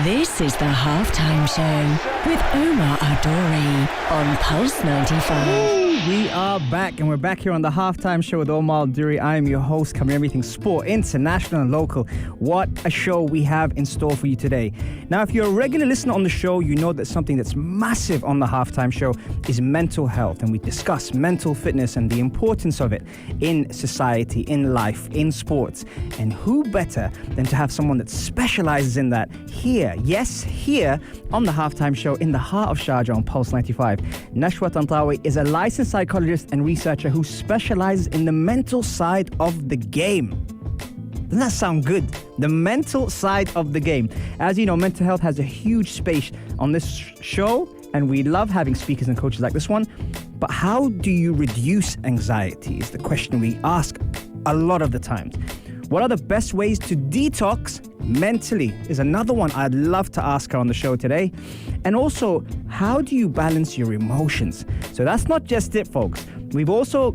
This is the Halftime Show with Omar Adori on Pulse 95. We are back, and we're back here on the Halftime Show with Omar Adori. I am your host, covering everything sport, international and local. What a show we have in store for you today. Now, if you're a regular listener on the show, you know that something that's massive on the Halftime Show is mental health, and we discuss mental fitness and the importance of it in society, in life, in sports. And who better than to have someone that specializes in that here, yes, here on the Halftime Show in the heart of Sharjah on Pulse 95. Nashwa Tantawy is a licensed psychologist and researcher who specializes in the mental side of the game. Doesn't that sound good? The mental side of the game. As you know, mental health has a huge space on this show, and we love having speakers and coaches like this one. But how do you reduce anxiety is the question we ask a lot of the times. What are the best ways to detox mentally is another one I'd love to ask her on the show today. And also, how do you balance your emotions? So that's not just it, folks. We've also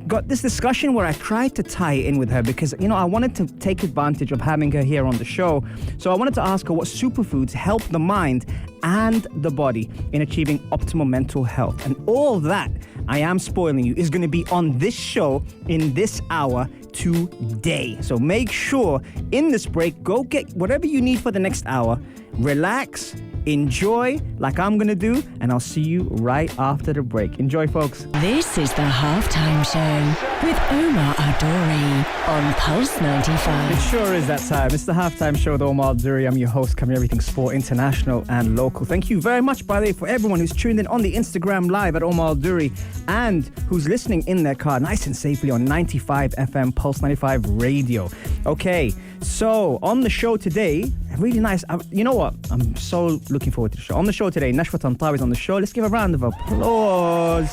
got this discussion where I tried to tie it in with her because, you know, I wanted to take advantage of having her here on the show. So I wanted to ask her what superfoods help the mind and the body in achieving optimal mental health. And all that, I am spoiling you, is going to be on this show in this hour today. So make sure in this break, go get whatever you need for the next hour, relax, enjoy like I'm going to do, and I'll see you right after the break. Enjoy, folks. This is the Halftime Show with Omar Adori on Pulse 95. It sure is that time. It's the Halftime Show with Omar Adori. I'm your host, covering everything sport, international and local. Thank you very much, by the way, for everyone who's tuned in on the Instagram Live at Omar Adori and who's listening in their car nice and safely on 95 FM Pulse 95 Radio. Okay, so on the show today, really nice. You know what? I'm so looking forward to the show. On the show today, Nashwa Tantawy is on the show. Let's give a round of applause.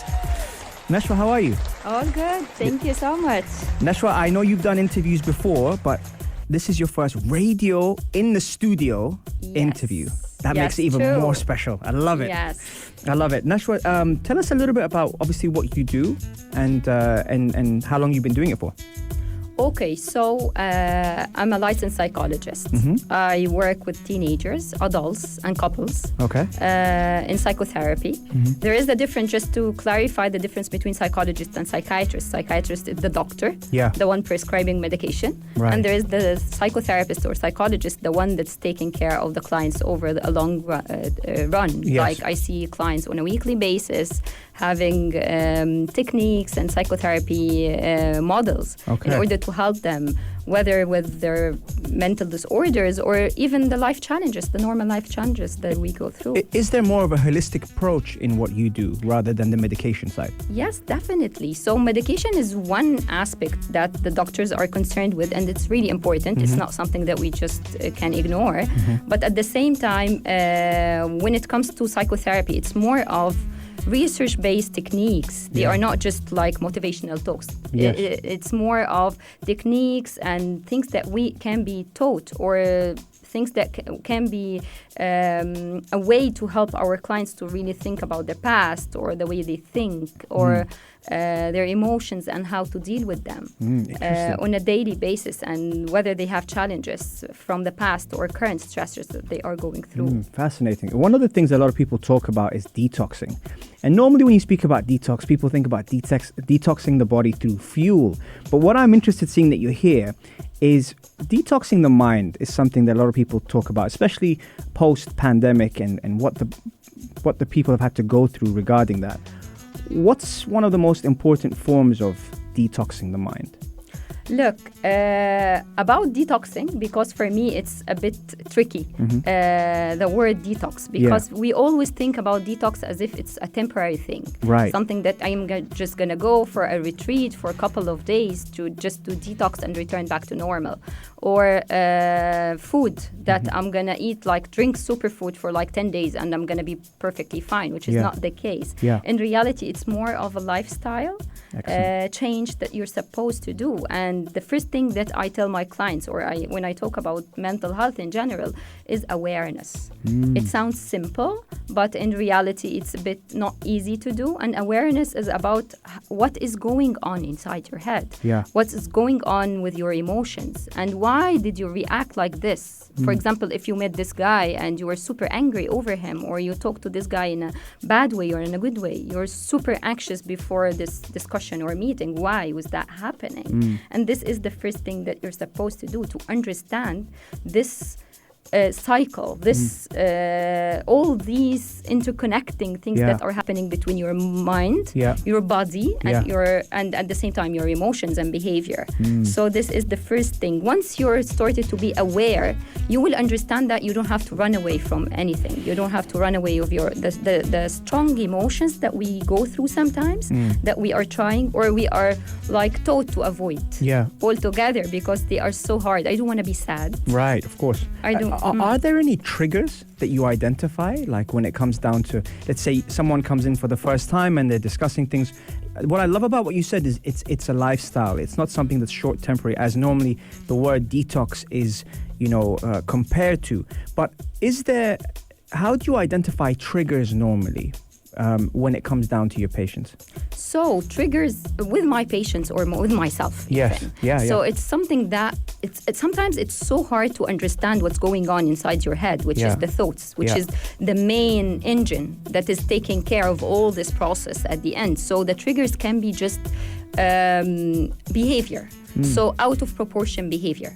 Nashwa, how are you? All good. Thank you so much. Nashwa, I know you've done interviews before, but this is your first radio in the studio interview. That makes it even more special. I love it. Yes. I love it. Nashwa, tell us a little bit about obviously what you do and how long you've been doing it for. Okay, so I'm a licensed psychologist. Mm-hmm. I work with teenagers, adults, and couples in psychotherapy. Mm-hmm. There is a difference, just to clarify the difference between psychologist and psychiatrist. Psychiatrist is the doctor, the one prescribing medication. Right. And there is the psychotherapist or psychologist, the one that's taking care of the clients over a long run. Yes. Like I see clients on a weekly basis having techniques and psychotherapy models in order to help them, whether with their mental disorders or even the life challenges, the normal life challenges that we go through. Is there more of a holistic approach in what you do rather than the medication side? Yes, definitely. So medication is one aspect that the doctors are concerned with, and it's really important. Mm-hmm. It's not something that we just can ignore. Mm-hmm. But at the same time, when it comes to psychotherapy, it's more of research-based techniques. They are not just like motivational talks. Yes. It's more of techniques and things that we can be taught, or things that can be a way to help our clients to really think about their past or the way they think or their emotions and how to deal with them on a daily basis, and whether they have challenges from the past or current stressors that they are going through. Fascinating. One of the things a lot of people talk about is detoxing. And normally when you speak about detox, people think about detoxing the body through fuel. But what I'm interested in seeing that you're here is detoxing the mind is something that a lot of people talk about, especially post-pandemic and what the people have had to go through regarding that. What's one of the most important forms of detoxing the mind? Look, about detoxing, because for me it's a bit tricky, the word detox, because we always think about detox as if it's a temporary thing. Right. Something that I'm just going to go for a retreat for a couple of days to just do detox and return back to normal. Or food that I'm going to eat, like drink superfood for like 10 days and I'm going to be perfectly fine, which is not the case. In reality, it's more of a lifestyle change that you're supposed to do. And And the first thing that I tell my clients, when I talk about mental health in general, is awareness. It sounds simple, but in reality, it's a bit not easy to do. And awareness is about what is going on inside your head. Yeah. What is going on with your emotions, and why did you react like this? For example, if you met this guy and you were super angry over him, or you talked to this guy in a bad way or in a good way, you're super anxious before this discussion or meeting. Why was that happening? And this is the first thing that you're supposed to do, to understand this cycle, all these interconnecting things that are happening between your mind, your body, and at the same time your emotions and behavior. So this is the first thing. Once you're started to be aware, you will understand that you don't have to run away from anything. You don't have to run away of the strong emotions that we go through sometimes, that we are trying, or we are like taught to avoid altogether, because they are so hard. I don't want to be sad. Right, of course. I don't. Are there any triggers that you identify, like when it comes down to, let's say someone comes in for the first time and they're discussing things? What I love about what you said is it's a lifestyle. It's not something that's short temporary, as normally the word detox is, compared to. But how do you identify triggers normally when it comes down to your patients? So triggers with my patients or with myself. Yes. Even. Yeah. So it's something that sometimes it's so hard to understand what's going on inside your head, which is the thoughts, which is the main engine that is taking care of all this process at the end. So the triggers can be just behavior. So out of proportion behavior.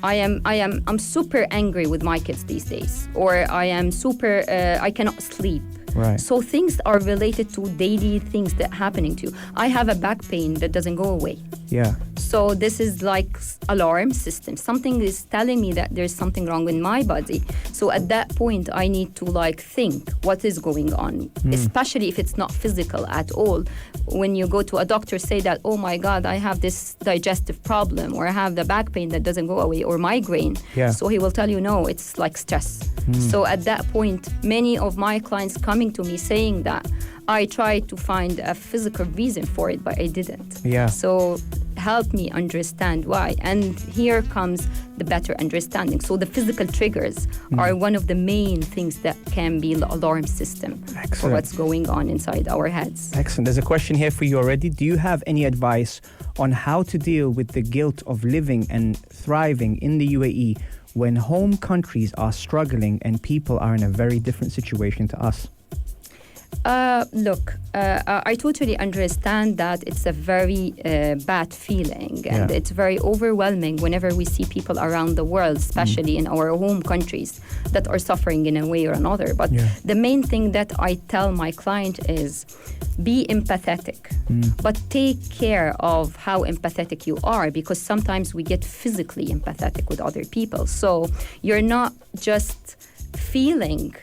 I'm super angry with my kids these days, or I am super I cannot sleep. Right. So things are related to daily things that are happening to you. I have a back pain that doesn't go away. Yeah. So this is like alarm system. Something is telling me that there's something wrong with my body. So at that point, I need to think what is going on, especially if it's not physical at all. When you go to a doctor, say that, oh my God, I have this digestive problem, or I have the back pain that doesn't go away, or migraine. Yeah. So he will tell you, no, it's like stress. So at that point, many of my clients coming to me saying that, I tried to find a physical reason for it, but I didn't. Yeah. So help me understand why. And here comes the better understanding. So the physical triggers are one of the main things that can be the alarm system for what's going on inside our heads. Excellent. There's a question here for you already. Do you have any advice on how to deal with the guilt of living and thriving in the UAE when home countries are struggling and people are in a very different situation to us? I totally understand that it's a very bad feeling, and it's very overwhelming whenever we see people around the world, especially in our home countries, that are suffering in a way or another. But the main thing that I tell my client is be empathetic, but take care of how empathetic you are, because sometimes we get physically empathetic with other people. So you're not just feeling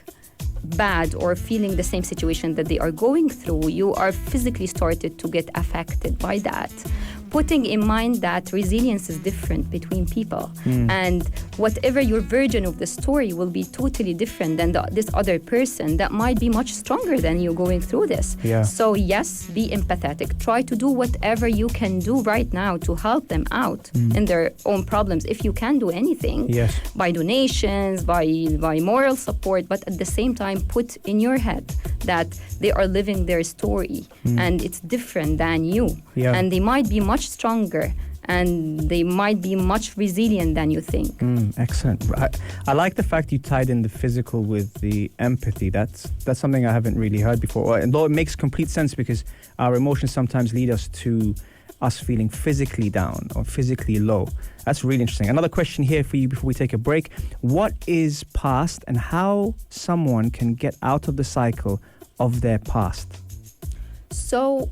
bad or feeling the same situation that they are going through, you are physically started to get affected by that. Putting in mind that resilience is different between people, and whatever your version of the story will be totally different than this other person that might be much stronger than you going through this. So yes, be empathetic. Try to do whatever you can do right now to help them out in their own problems, if you can do anything, by donations, by moral support, but at the same time put in your head that they are living their story and it's different than you, and they might be much stronger and they might be much resilient than you think. Excellent. I like the fact you tied in the physical with the empathy. That's something I haven't really heard before. And though it makes complete sense, because our emotions sometimes lead us to us feeling physically down or physically low. That's really interesting. Another question here for you before we take a break. What is past, and how someone can get out of the cycle of their past? So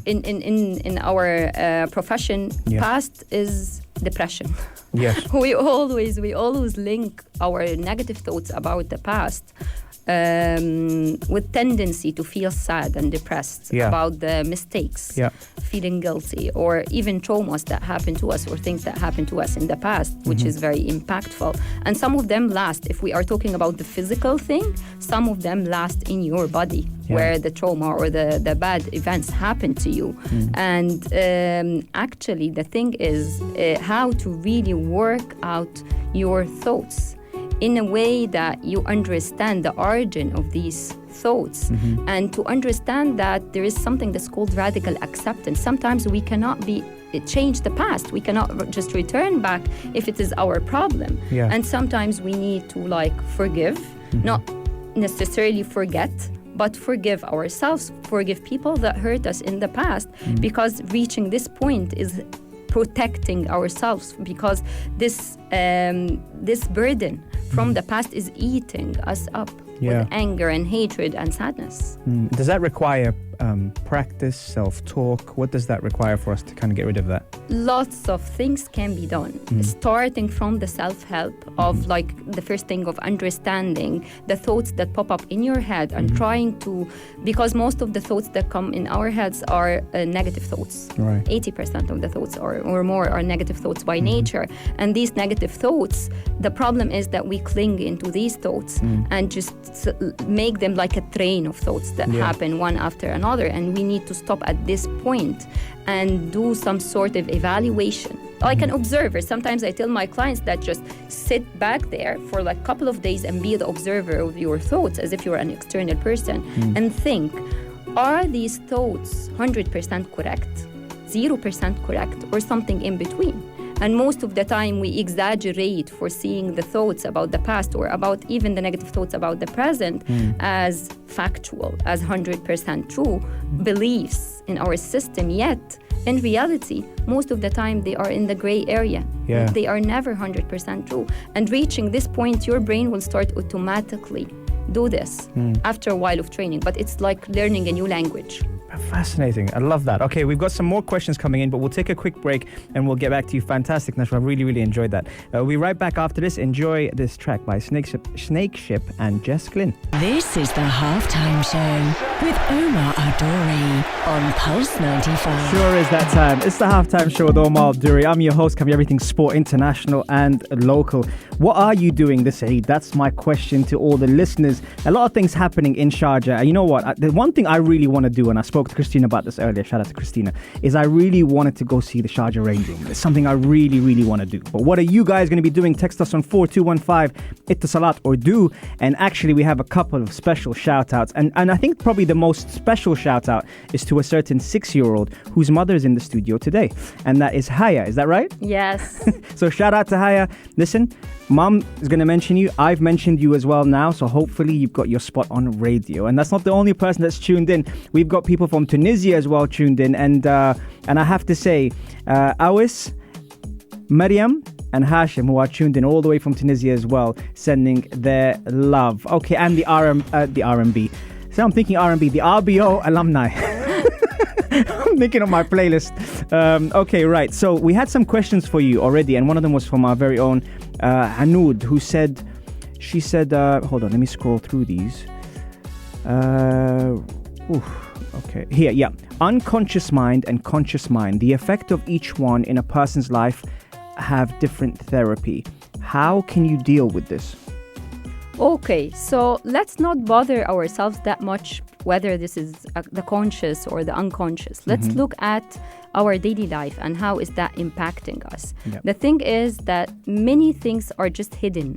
in our profession, past is depression. Yes. we always link our negative thoughts about the past with tendency to feel sad and depressed about the mistakes, feeling guilty, or even traumas that happened to us or things that happened to us in the past, which is very impactful. And some of them last, if we are talking about the physical thing, some of them last in your body where the trauma or the bad events happen to you. And actually the thing is how to really work out your thoughts in a way that you understand the origin of these thoughts and to understand that there is something that's called radical acceptance. Sometimes we cannot change the past. We cannot just return back if it is our problem. And sometimes we need to forgive, not necessarily forget, but forgive ourselves, forgive people that hurt us in the past, because reaching this point is protecting ourselves, because this burden from the past is eating us up with anger and hatred and sadness. Does that require practice, self-talk? What does that require for us to kind of get rid of that? Lots of things can be done, starting from the self-help of the first thing of understanding the thoughts that pop up in your head and trying to, because most of the thoughts that come in our heads are negative thoughts. 80% of the thoughts or more are negative thoughts by nature. And these negative thoughts, the problem is that we cling into these thoughts and just make them like a train of thoughts that happen one after another. And we need to stop at this point and do some sort of evaluation. Like an observer. Sometimes I tell my clients that just sit back there for a couple of days and be the observer of your thoughts as if you're an external person and think, are these thoughts 100% correct, 0% correct, or something in between? And most of the time we exaggerate for seeing the thoughts about the past or about even the negative thoughts about the present as factual, as 100% true beliefs in our system. Yet, in reality, most of the time they are in the gray area. They are never 100% true. And reaching this point, your brain will start automatically do this after a while of training. But it's like learning a new language. Fascinating. I love that. Okay, we've got some more questions coming in, but we'll take a quick break and we'll get back to you. Fantastic, Nashwa. I really, really enjoyed that. We'll be right back after this. Enjoy this track by Snakeship and Jess Glynn. This is the Halftime Show with Omar Adori on Pulse 95. Sure is that time. It's the Halftime Show with Omar Adori. I'm your host, covering everything sport, international and local. What are you doing this Eid? That's my question to all the listeners. A lot of things happening in Sharjah. And you know what? The one thing I really want to do, and I spoke to Christina about this earlier, shout out to Christina, is I really wanted to go see the Sharjah Range Room. It's something I really, really want to do. But what are you guys going to be doing? Text us on 4215 Ittasalat or do. And actually we have a couple of special shout outs. And I think probably the most special shout out is to a certain 6-year-old whose mother is in the studio today. And that is Haya. Is that right? Yes. So shout out to Haya. Listen, Mom is going to mention you. I've mentioned you as well now. So hopefully you've got your spot on radio. And that's not the only person that's tuned in. We've got people from Tunisia as well tuned in. And I have to say, Awis, Mariam and Hashim, who are tuned in all the way from Tunisia as well, sending their love. Okay, and the R&B. So I'm thinking R&B, the RBO alumni. I'm thinking of my playlist. Okay, right. So we had some questions for you already, and one of them was from our very own Hanoud, who said, hold on, let me scroll through these. Okay, here, yeah. Unconscious mind and conscious mind, the effect of each one in a person's life have different therapy. How can you deal with this? Okay, so let's not bother ourselves that much whether this is the conscious or the unconscious. Let's look at our daily life and how is that impacting us. Yep. The thing is that many things are just hidden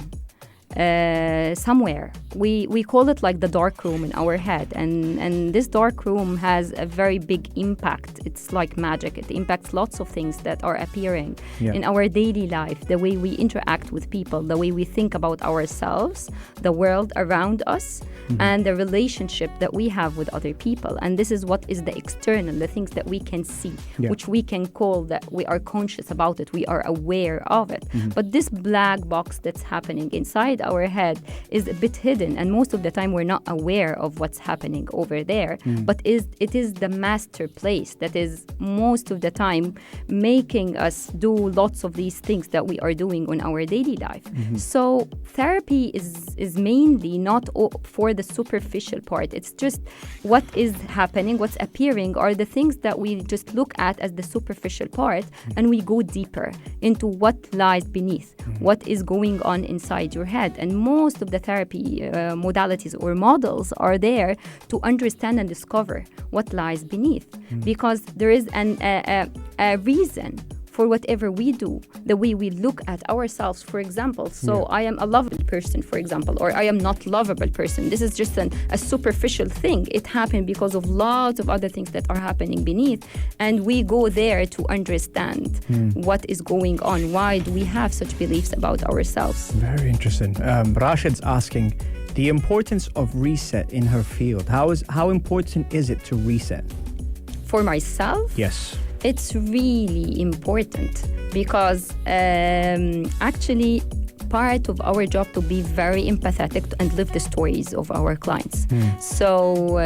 somewhere. We call it like the dark room in our head, and this dark room has a very big impact. It's like magic. It impacts lots of things that are appearing in our daily life, the way we interact with people, the way we think about ourselves, the world around us, and the relationship that we have with other people. And this is what is the external, the things that we can see, which we can call that we are conscious about it, we are aware of it. But this black box that's happening inside our head is a bit hidden, and most of the time we're not aware of what's happening over there. But it is the master place that is most of the time making us do lots of these things that we are doing on our daily life. So therapy is mainly not for the superficial part. It's just what is happening, what's appearing are the things that we just look at as the superficial part, and we go deeper into what lies beneath, what is going on inside your head. And most of the therapy modalities or models are there to understand and discover what lies beneath, because there is a reason for whatever we do, the way we look at ourselves, for example. So I am a lovable person, for example, or I am not lovable person. This is just a superficial thing. It happened because of lots of other things that are happening beneath. And we go there to understand what is going on. Why do we have such beliefs about ourselves? Very interesting. Rashid's asking the importance of reset in her field. How important is it to reset? For myself? Yes. It's really important because actually part of our job to be very empathetic and live the stories of our clients. So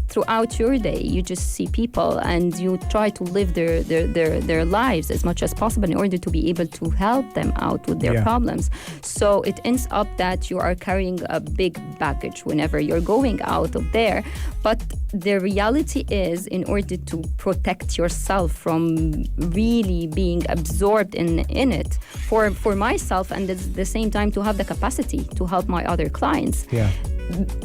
throughout your day, you just see people and you try to live their lives as much as possible in order to be able to help them out with their problems. So it ends up that you are carrying a big baggage whenever you're going out of there. But the reality is, in order to protect yourself from really being absorbed in it, for myself, and at the same time to have the capacity to help my other clients,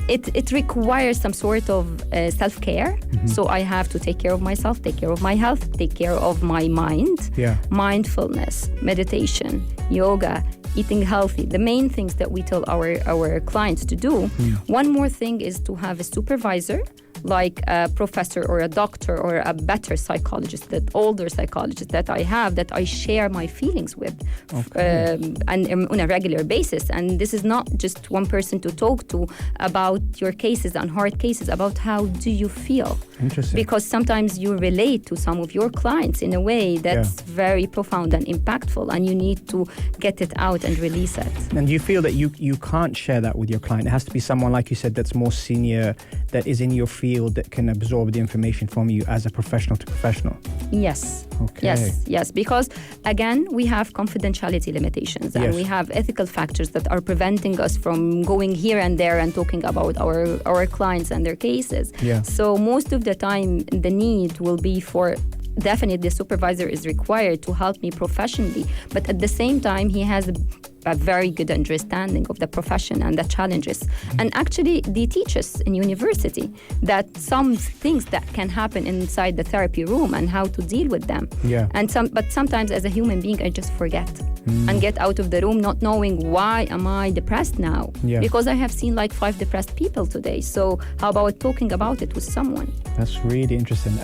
it requires some sort of self-care. So I have to take care of myself, take care of my health, take care of my mind, mindfulness, meditation, yoga, eating healthy, the main things that we tell our clients to do. One more thing is to have a supervisor, like a professor or a doctor or a better psychologist, that older psychologist that I have, that I share my feelings with and on a regular basis. And this is not just one person to talk to about your cases and hard cases, about how do you feel. Interesting. Because sometimes you relate to some of your clients in a way that's very profound and impactful, and you need to get it out and release it. And you feel that you can't share that with your client. It has to be someone, like you said, that's more senior, that is in your field, that can absorb the information from you as a professional to professional. Yes. Okay. Yes. Because again, we have confidentiality limitations, and we have ethical factors that are preventing us from going here and there and talking about our clients and their cases. So most of the time, the need will be for, definitely the supervisor is required to help me professionally, but at the same time, he has a very good understanding of the profession and the challenges. And actually, they teach us in university that some things that can happen inside the therapy room and how to deal with them. But sometimes as a human being, I just forget and get out of the room not knowing why am I depressed now? Because I have seen like 5 depressed people today. So how about talking about it with someone? That's really interesting.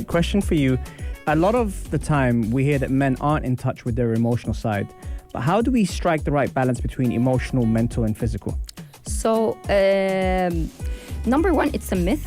Question for you. A lot of the time we hear that men aren't in touch with their emotional side. But how do we strike the right balance between emotional, mental, and physical? So, number one, it's a myth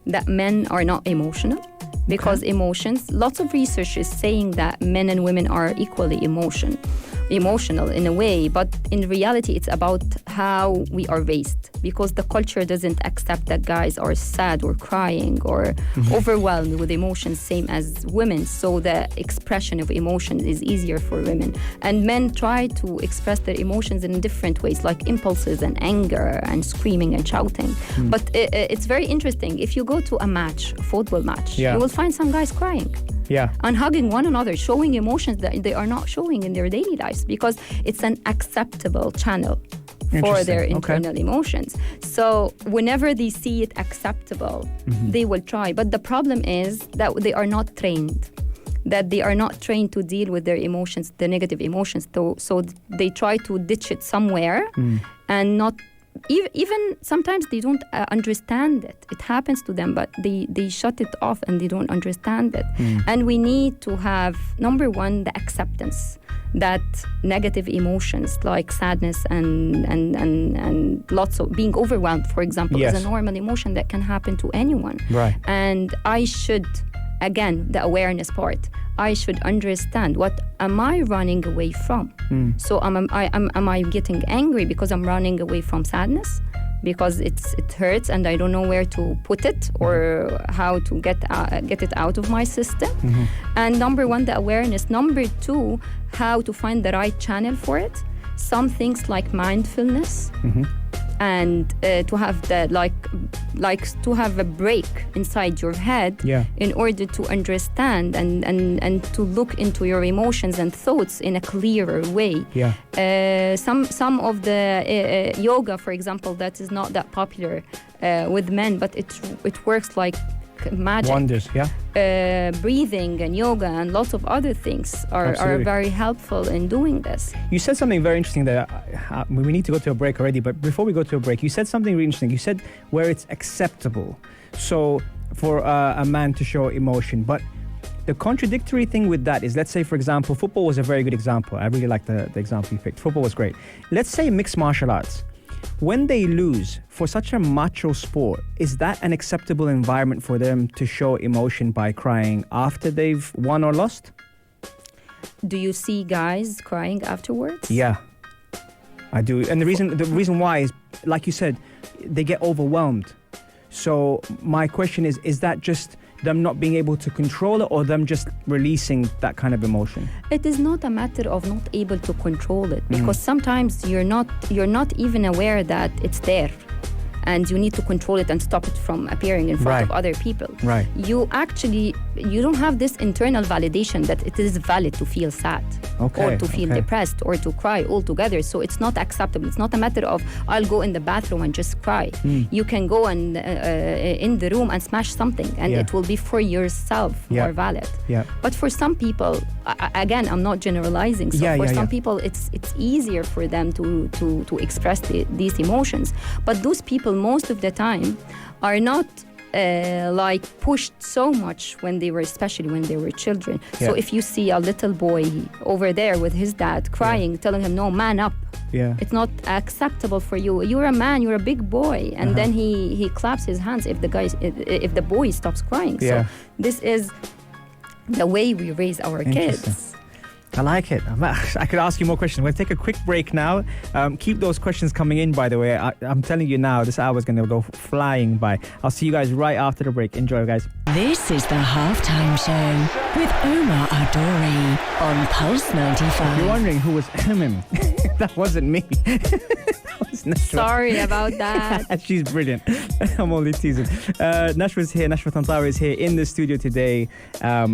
that men are not emotional. Because emotions, lots of research is saying that men and women are equally emotional in a way, but in reality it's about how we are raised, because the culture doesn't accept that guys are sad or crying or overwhelmed with emotions same as women, so the expression of emotion is easier for women, and men try to express their emotions in different ways, like impulses and anger and screaming and shouting. But it's very interesting, if you go to a football match, you will find some guys crying and hugging one another, showing emotions that they are not showing in their daily lives, because it's an acceptable channel for their internal emotions. So whenever they see it acceptable, they will try. But the problem is that they are not trained. That they are not trained to deal with their emotions, the negative emotions. So they try to ditch it somewhere and not. Even sometimes they don't understand it. It happens to them, but they shut it off and they don't understand it. And we need to have, number one, the acceptance that negative emotions like sadness and lots of being overwhelmed, for example, is a normal emotion that can happen to anyone. Right. And I should again, the awareness part. I should understand, what am I running away from? So am I getting angry because I'm running away from sadness? Because it hurts and I don't know where to put it or how to get it out of my system. And number one, the awareness. Number two, how to find the right channel for it. Some things like mindfulness, and to have the like to have a break inside your head in order to understand and to look into your emotions and thoughts in a clearer way. Some of the yoga, for example, that is not that popular with men, but it works like magic. Wonders, breathing and yoga and lots of other things are very helpful in doing this. You said something very interesting that we need to go to a break already, but before we go to a break, you said something really interesting. You said where it's acceptable. So for a man to show emotion, but the contradictory thing with that is, let's say, for example, football was a very good example. I really like the example you picked. Football was great. Let's say mixed martial arts. When they lose for such a macho sport, is that an acceptable environment for them to show emotion by crying after they've won or lost? Do you see guys crying afterwards? Yeah, I do. And the reason why is, like you said, they get overwhelmed. So my question is that just them not being able to control it, or them just releasing that kind of emotion? It is not a matter of not able to control it, because sometimes you're not even aware that it's there, and you need to control it and stop it from appearing in front of other people. Right. You don't have this internal validation that it is valid to feel sad or to feel depressed or to cry altogether. So it's not acceptable. It's not a matter of I'll go in the bathroom and just cry. You can go and in the room and smash something, and it will be for yourself more valid. But for some people, again, I'm not generalizing. So for some people, it's easier for them to express these emotions. But those people, most of the time, are not like pushed so much especially when they were children. So if you see a little boy over there with his dad crying, telling him, no, man up. It's not acceptable for you. You're a man, you're a big boy. And then he claps his hands if the boy stops crying. So this is the way we raise our kids. I like it. I could ask you more questions. We'll take a quick break now. Keep those questions coming in, by the way. I'm telling you now, this hour is going to go flying by. I'll see you guys right after the break. Enjoy, guys. This is the Halftime Show with Omar Adori on Pulse 95. You're wondering who was that wasn't me. That was Nashwa. Sorry about that. She's brilliant. I'm only teasing. Nashwa's here. Nashwa Tantawy is here in the studio today.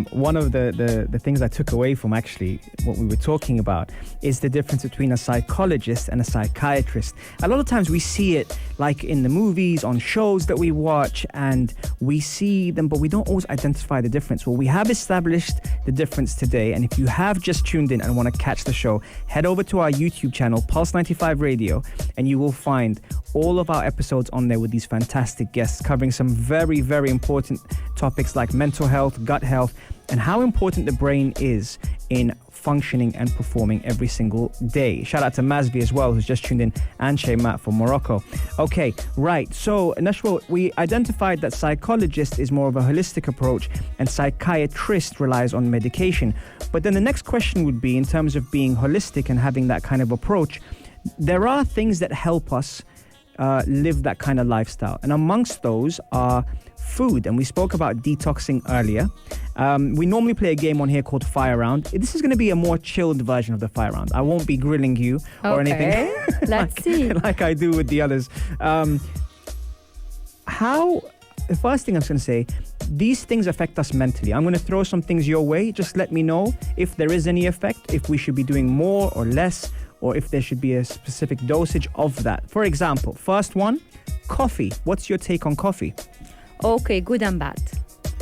One of the things I took away from actually what we were talking about is the difference between a psychologist and a psychiatrist. A lot of times we see it like in the movies, on shows that we watch, and we see them, but we don't always identify the difference. Well, we have established the difference today, and if you have just tuned in and want to catch the show, head over to our YouTube channel, Pulse 95 Radio, and you will find all of our episodes on there with these fantastic guests covering some very, very important topics like mental health, gut health, and how important the brain is in functioning and performing every single day. Shout out to Mazvi as well, who's just tuned in, and Shay Matt from Morocco. Okay, right. So, Nashwa, we identified that psychologist is more of a holistic approach and psychiatrist relies on medication. But then the next question would be, in terms of being holistic and having that kind of approach, there are things that help us live that kind of lifestyle. And amongst those are food. And we spoke about detoxing earlier. We normally play a game on here called Fire Round. This is going to be a more chilled version of the Fire Round. I won't be grilling you or anything. Let's see. Like I do with the others. The first thing I'm going to say, these things affect us mentally. I'm going to throw some things your way. Just let me know if there is any effect, if we should be doing more or less, or if there should be a specific dosage of that. For example, first one, coffee. What's your take on coffee? Okay, good and bad.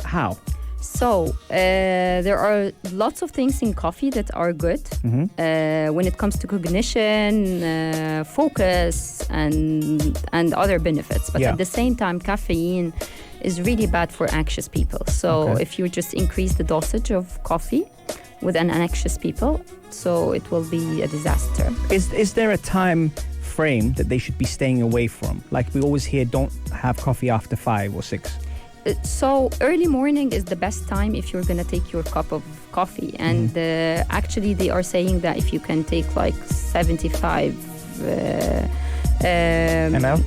How? So, there are lots of things in coffee that are good when it comes to cognition, focus, and other benefits. But at the same time, caffeine is really bad for anxious people. So, if you just increase the dosage of coffee with an anxious people, so it will be a disaster. Is there a time frame that they should be staying away from? Like we always hear, don't have coffee after 5 or 6. So early morning is the best time if you're going to take your cup of coffee. And actually, they are saying that if you can take like 75 ml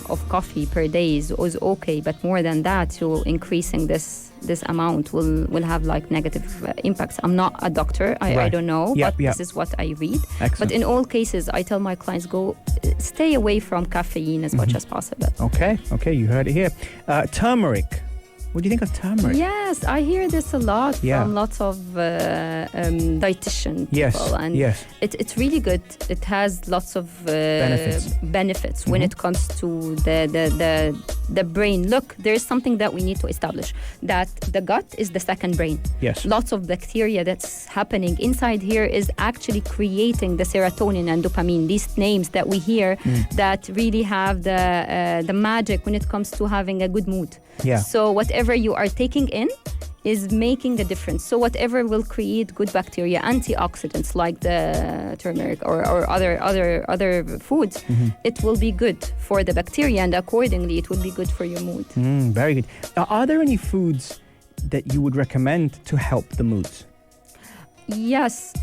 of coffee per day is okay, but more than that, so increasing this amount will have like negative impacts. I'm not a doctor, I don't know, but this is what I read. Excellent. But in all cases, I tell my clients, stay away from caffeine as much as possible. Okay, you heard it here. Turmeric. What do you think of turmeric? Yes, I hear this a lot from lots of dietitian people. And it's really good. It has lots of benefits when it comes to the brain. Look, there's something that we need to establish, that the gut is the second brain. Yes. Lots of bacteria that's happening inside here is actually creating the serotonin and dopamine, these names that we hear that really have the magic when it comes to having a good mood. Yeah. So whatever you are taking in is making a difference. So whatever will create good bacteria, antioxidants like the turmeric or other foods, it will be good for the bacteria, and accordingly it will be good for your mood. Very good. Are there any foods that you would recommend to help the moods? Yes,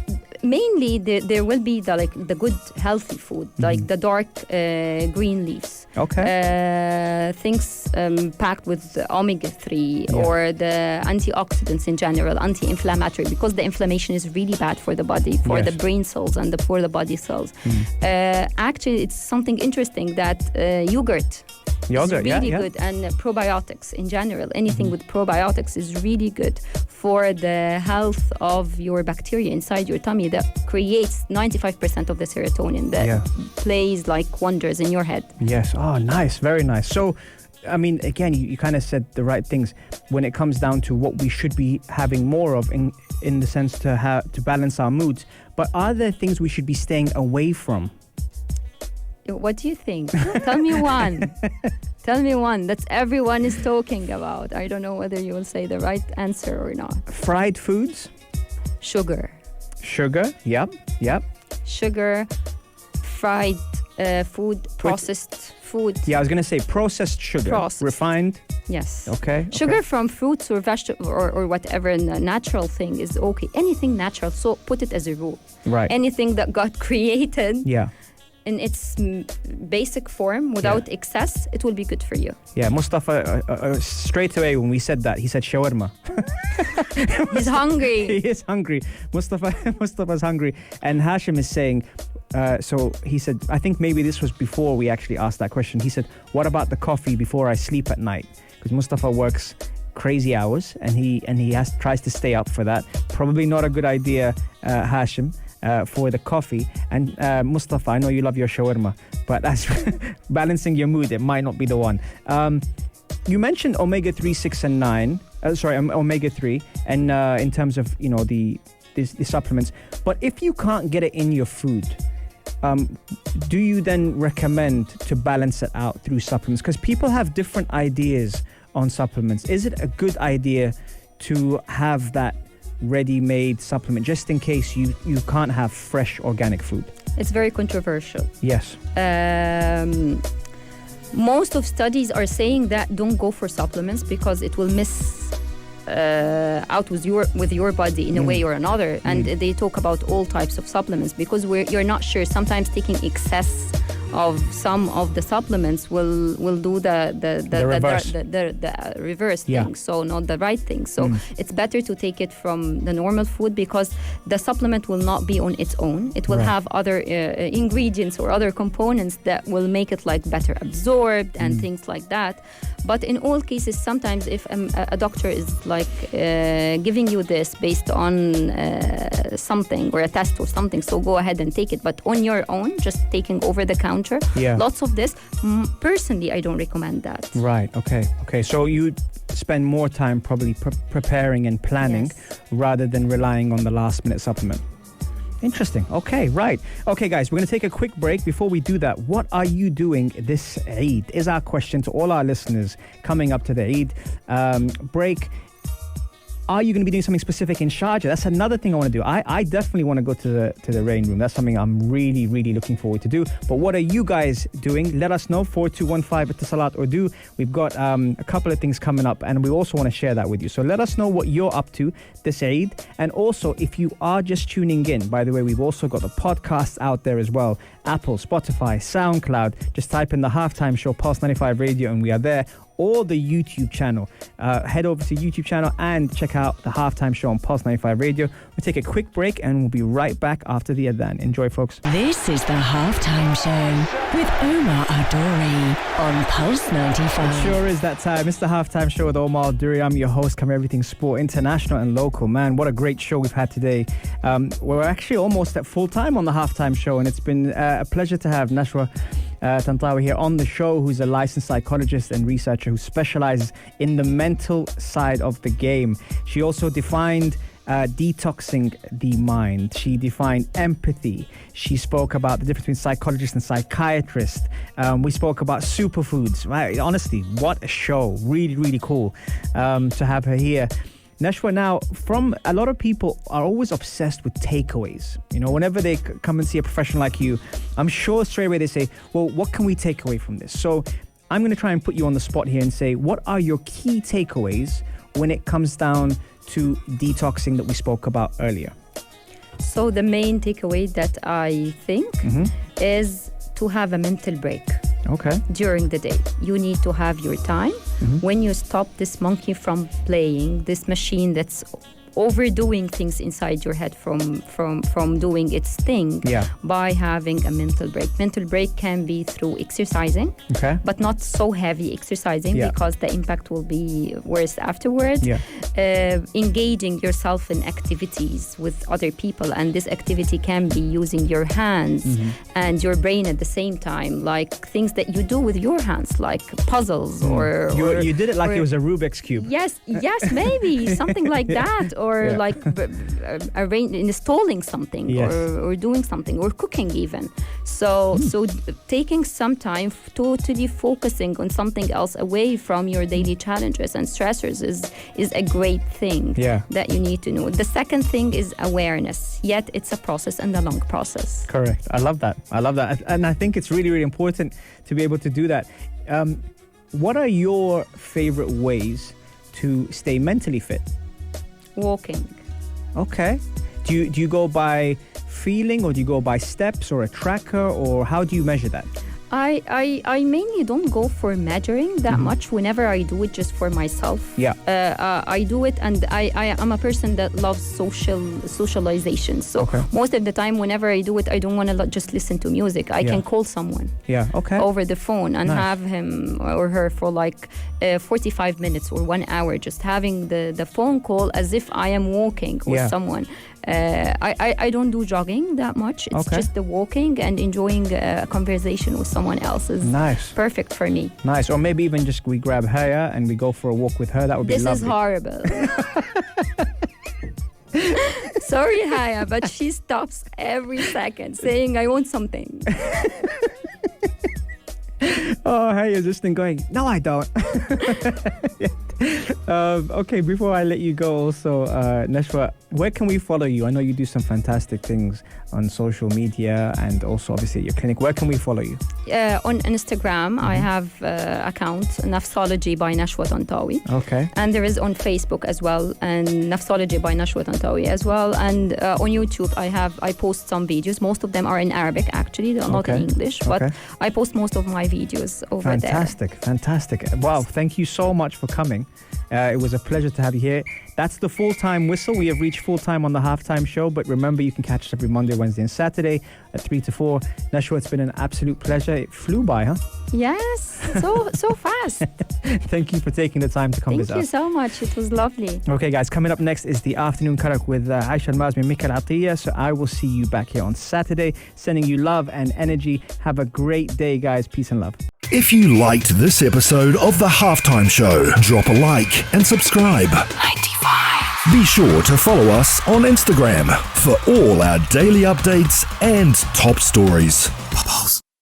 mainly there will be the good healthy food, like the dark green leaves. Okay. Things packed with omega-3 or the antioxidants in general, anti-inflammatory, because the inflammation is really bad for the body, for the brain cells and for the body cells. Actually, it's something interesting that yogurt is really good, and probiotics in general. Anything with probiotics is really good for the health of your bacteria inside your tummy that creates 95% of the serotonin that plays like wonders in your head. Yes. Oh, nice. Very nice. So, I mean, again, you kind of said the right things when it comes down to what we should be having more of in the sense to balance our moods. But are there things we should be staying away from? What do you think? Tell me one. Tell me one that everyone is talking about. I don't know whether you will say the right answer or not. Fried foods? Sugar. Yep. Sugar, fried food, processed food. Yeah, I was going to say processed sugar. Refined? Yes. Okay. Sugar from fruits or vegetable or whatever natural thing is okay. Anything natural, so put it as a rule. Right. Anything that got created. Yeah. In its basic form, without excess, it will be good for you. Yeah, Mustafa, straight away when we said that, he said shawarma. He's hungry. He is hungry. Mustafa's hungry. And Hashim is saying, so he said, I think maybe this was before we actually asked that question. He said, what about the coffee before I sleep at night? Because Mustafa works crazy hours and he tries to stay up for that. Probably not a good idea, Hashim. For the coffee. And Mustafa, I know you love your shawarma, but as balancing your mood, it might not be the one. You mentioned omega-3, 6 and 9. Omega-3 and in terms of, the supplements. But if you can't get it in your food, do you then recommend to balance it out through supplements? Because people have different ideas on supplements. Is it a good idea to have that ready-made supplement just in case you can't have fresh organic food? It's very controversial. Yes. Most of studies are saying that don't go for supplements because it will miss out with your body in a way or another. And they talk about all types of supplements because you're not sure. Sometimes taking excess of some of the supplements will do the reverse thing, so not the right thing. So it's better to take it from the normal food because the supplement will not be on its own. It will have other ingredients or other components that will make it like better absorbed and things like that. But in all cases, sometimes if a doctor is like giving you this based on something or a test or something, so go ahead and take it. But on your own, just taking over the counter, lots of this, personally, I don't recommend that. Right, okay. So you spend more time probably preparing and planning rather than relying on the last minute supplement. Interesting. Okay, right. Okay, guys, we're going to take a quick break. Before we do that, what are you doing this Eid? Is our question to all our listeners coming up to the Eid break. are you going to be doing something specific in Sharjah? That's another thing I want to do. I definitely want to go to the rain room. That's something I'm really, really looking forward to do. But what are you guys doing? Let us know, 4215 Itisalat Urdu. We've got a couple of things coming up, and we also want to share that with you. So let us know what you're up to this Eid. And also, if you are just tuning in, by the way, we've also got the podcasts out there as well. Apple, Spotify, SoundCloud. Just type in the Halftime Show, Pulse 95 Radio, and we are there. Or the YouTube channel. Head over to the YouTube channel and check out the Halftime Show on Pulse 95 Radio. We'll take a quick break and we'll be right back after the adhan. Enjoy, folks. This is the Halftime Show with Omar Adori on Pulse 95. It sure is that time. It's the Halftime Show with Omar Adori. I'm your host, Cover Everything Sport, international and local. Man, what a great show we've had today. We're actually almost at full time on the Halftime Show, and it's been a pleasure to have Nashwa Tantawy here on the show, who's a licensed psychologist and researcher who specializes in the mental side of the game. She also defined detoxing the mind. She defined empathy. She spoke about the difference between psychologist and psychiatrist. We spoke about superfoods. Right? Honestly, what a show. Really, really cool to have her here. Nashwa, now, from a lot of people are always obsessed with takeaways. You know, whenever they come and see a professional like you, I'm sure straight away they say, well, what can we take away from this? So I'm going to try and put you on the spot here and say, what are your key takeaways when it comes down to detoxing that we spoke about earlier? So the main takeaway that I think is to have a mental break. Okay. During the day. You need to have your time. When you stop this monkey from playing, this machine that's overdoing things inside your head from doing its thing, by having a mental break. Mental break can be through exercising, but not so heavy exercising because the impact will be worse afterwards. Engaging yourself in activities with other people, and this activity can be using your hands and your brain at the same time, like things that you do with your hands, like puzzles or you did it like it was a Rubik's Cube. Yes, maybe something like that. Or like installing something or doing something or cooking even. So taking some time, totally focusing on something else away from your daily challenges and stressors is a great thing that you need to know. The second thing is awareness, yet it's a process and a long process. Correct. I love that. And I think it's really, really important to be able to do that. What are your favorite ways to stay mentally fit? Walking. Okay. Do you go by feeling, or do you go by steps or a tracker, or how do you measure that? I mainly don't go for measuring that much. Whenever I do it just for myself, I do it, and I am a person that loves socialization. So most of the time, whenever I do it, I don't want to just listen to music. I can call someone over the phone and have him or her for like 45 minutes or 1 hour, just having the phone call as if I am walking with someone. I don't do jogging that much. It's just the walking and enjoying a conversation with someone else is perfect for me. Nice. Or maybe even just we grab her and we go for a walk with her. That would be lovely. This is horrible. Sorry, Haya, but she stops every second saying, I want something. Oh, hey, is this thing going? No, I don't. Okay, before I let you go also, Nashwa, where can we follow you? I know you do some fantastic things on social media and also obviously at your clinic. Where can we follow you? On Instagram, I have account Nafsology by Nashwa Tantawy. Okay. And there is on Facebook as well, and Nafsology by Nashwa Tantawy as well. And on YouTube, I post some videos. Most of them are in Arabic, actually. They're not in English, but I post most of my videos over there. Fantastic. Wow, thank you so much for coming. It was a pleasure to have you here. That's the full-time whistle. We have reached full-time on the Halftime Show, but remember, you can catch us every Monday, Wednesday and Saturday at 3 to 4. Nashwa, it's been an absolute pleasure. It flew by, huh? Yes, so fast. Thank you for taking the time to come visit us. Thank you so much. It was lovely. Okay, guys, coming up next is the Afternoon Karak with Aisha Al-Mazmi and Mikal Atiyah. So I will see you back here on Saturday, sending you love and energy. Have a great day, guys. Peace and love. If you liked this episode of The Halftime Show, drop a like and subscribe. 95. Be sure to follow us on Instagram for all our daily updates and top stories.